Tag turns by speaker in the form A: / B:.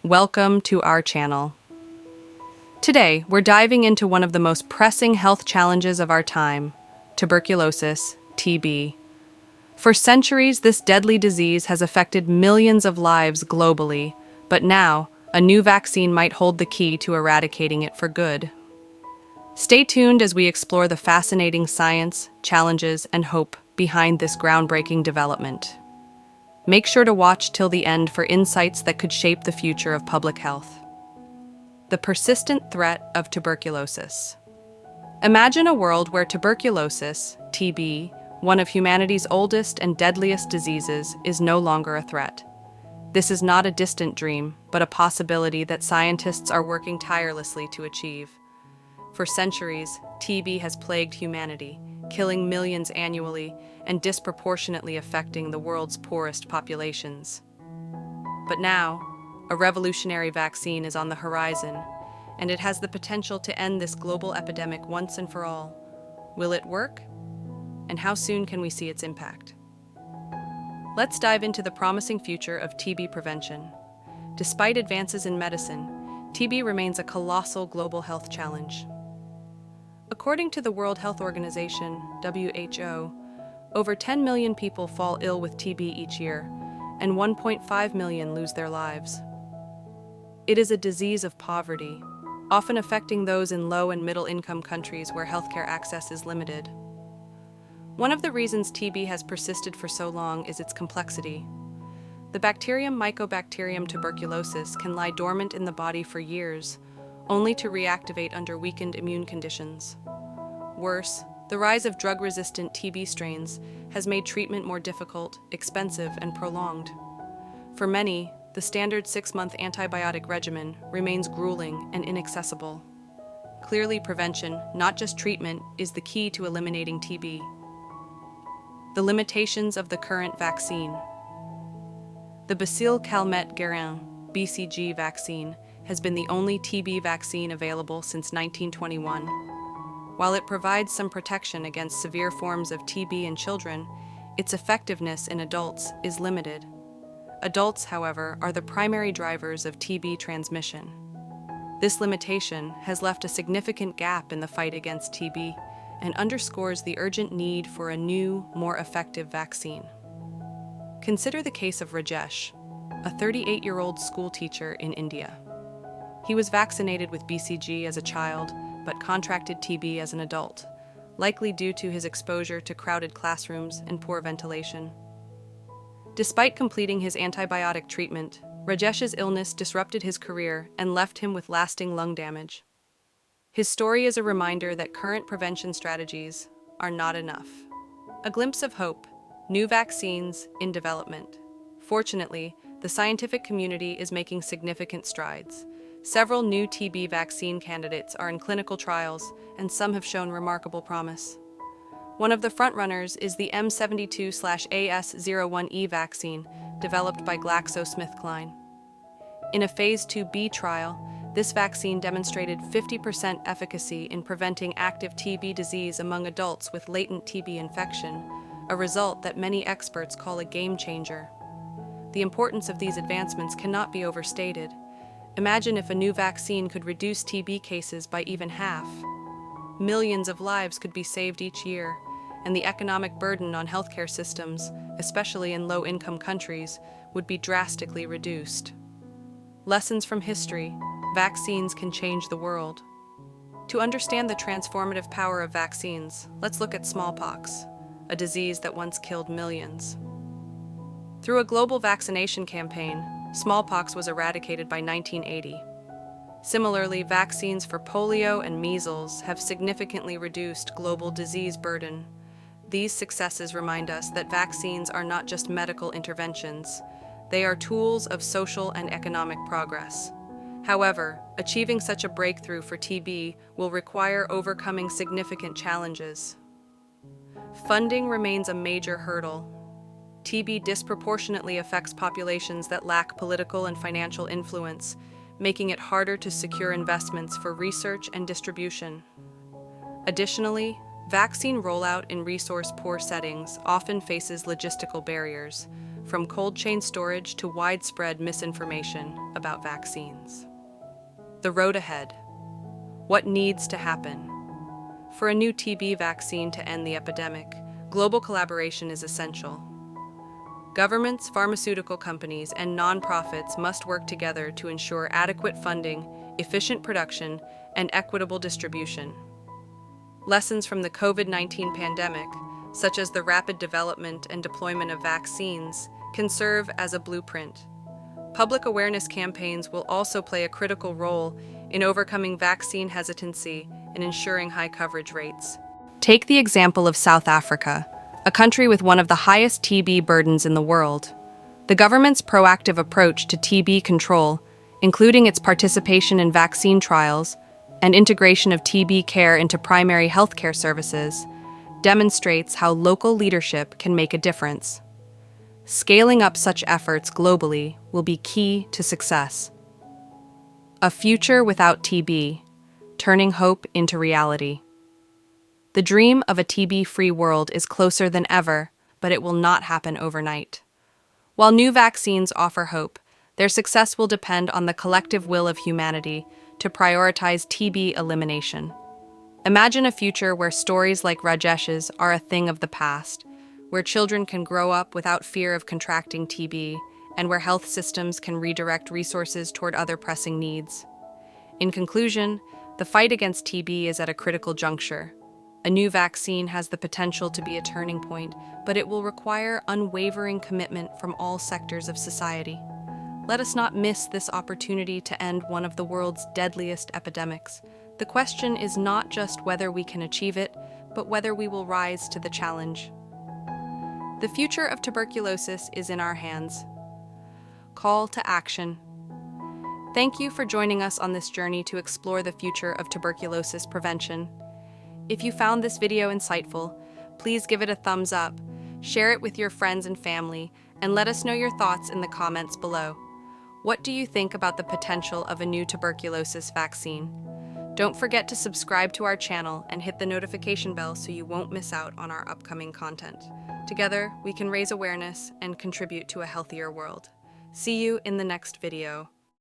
A: Welcome to our channel. Today, we're diving into one of the most pressing health challenges of our time, tuberculosis, TB. For centuries, this deadly disease has affected millions of lives globally, but now, a new vaccine might hold the key to eradicating it for good. Stay tuned as we explore the fascinating science, challenges, and hope behind this groundbreaking development. Make sure to watch till the end for insights that could shape the future of public health. The persistent threat of tuberculosis. Imagine a world where tuberculosis, TB, one of humanity's oldest and deadliest diseases, is no longer a threat. This is not a distant dream, but a possibility that scientists are working tirelessly to achieve. For centuries, TB has plagued humanity, killing millions annually and disproportionately affecting the world's poorest populations. But now, a revolutionary vaccine is on the horizon, and it has the potential to end this global epidemic once and for all. Will it work? And how soon can we see its impact? Let's dive into the promising future of TB prevention. Despite advances in medicine, TB remains a colossal global health challenge. According to the World Health Organization, WHO, over 10 million people fall ill with TB each year, and 1.5 million lose their lives. It is a disease of poverty, often affecting those in low and middle-income countries where healthcare access is limited. One of the reasons TB has persisted for so long is its complexity. The bacterium Mycobacterium tuberculosis can lie dormant in the body for years, only to reactivate under weakened immune conditions. Worse, the rise of drug-resistant TB strains has made treatment more difficult, expensive, and prolonged. For many, the standard 6-month antibiotic regimen remains grueling and inaccessible. Clearly, prevention, not just treatment, is the key to eliminating TB. The limitations of the current vaccine. The Bacille-Calmette-Guérin (BCG) vaccine has been the only TB vaccine available since 1921. While it provides some protection against severe forms of TB in children, its effectiveness in adults is limited. Adults, however, are the primary drivers of TB transmission. This limitation has left a significant gap in the fight against TB and underscores the urgent need for a new, more effective vaccine. Consider the case of Rajesh, a 38-year-old schoolteacher in India. He was vaccinated with BCG as a child, but contracted TB as an adult, likely due to his exposure to crowded classrooms and poor ventilation. Despite completing his antibiotic treatment, Rajesh's illness disrupted his career and left him with lasting lung damage. His story is a reminder that current prevention strategies are not enough. A glimpse of hope: new vaccines in development. Fortunately, the scientific community is making significant strides. Several new TB vaccine candidates are in clinical trials, and some have shown remarkable promise. One of the frontrunners is the M72/AS01E vaccine, developed by GlaxoSmithKline. In a Phase 2b trial, this vaccine demonstrated 50% efficacy in preventing active TB disease among adults with latent TB infection, a result that many experts call a game changer. The importance of these advancements cannot be overstated. Imagine if a new vaccine could reduce TB cases by even half. Millions of lives could be saved each year, and the economic burden on healthcare systems, especially in low-income countries, would be drastically reduced. Lessons from history: vaccines can change the world. To understand the transformative power of vaccines, let's look at smallpox, a disease that once killed millions. Through a global vaccination campaign, smallpox was eradicated by 1980. Similarly, vaccines for polio and measles have significantly reduced global disease burden. These successes remind us that vaccines are not just medical interventions. They are tools of social and economic progress. However, achieving such a breakthrough for TB will require overcoming significant challenges. Funding remains a major hurdle. TB disproportionately affects populations that lack political and financial influence, making it harder to secure investments for research and distribution. Additionally, vaccine rollout in resource-poor settings often faces logistical barriers. from cold chain storage to widespread misinformation about vaccines. The road ahead. What needs to happen? For a new TB vaccine to end the epidemic, global collaboration is essential. Governments, pharmaceutical companies, and nonprofits must work together to ensure adequate funding, efficient production, and equitable distribution. Lessons from the COVID-19 pandemic, such as the rapid development and deployment of vaccines, can serve as a blueprint. Public awareness campaigns will also play a critical role in overcoming vaccine hesitancy and ensuring high coverage rates. Take the example of South Africa, a country with one of the highest TB burdens in the world. The government's proactive approach to TB control, including its participation in vaccine trials and integration of TB care into primary healthcare services, demonstrates how local leadership can make a difference. Scaling up such efforts globally will be key to success. A future without TB, turning hope into reality. The dream of a TB-free world is closer than ever, but it will not happen overnight. While new vaccines offer hope, their success will depend on the collective will of humanity to prioritize TB elimination. Imagine a future where stories like Rajesh's are a thing of the past, where children can grow up without fear of contracting TB, and where health systems can redirect resources toward other pressing needs. In conclusion, the fight against TB is at a critical juncture. A new vaccine has the potential to be a turning point, but it will require unwavering commitment from all sectors of society. Let us not miss this opportunity to end one of the world's deadliest epidemics. The question is not just whether we can achieve it, but whether we will rise to the challenge. The future of tuberculosis is in our hands. Call to action. Thank you for joining us on this journey to explore the future of tuberculosis prevention. If you found this video insightful, please give it a thumbs up, share it with your friends and family, and let us know your thoughts in the comments below. What do you think about the potential of a new tuberculosis vaccine? Don't forget to subscribe to our channel and hit the notification bell so you won't miss out on our upcoming content. Together, we can raise awareness and contribute to a healthier world. See you in the next video.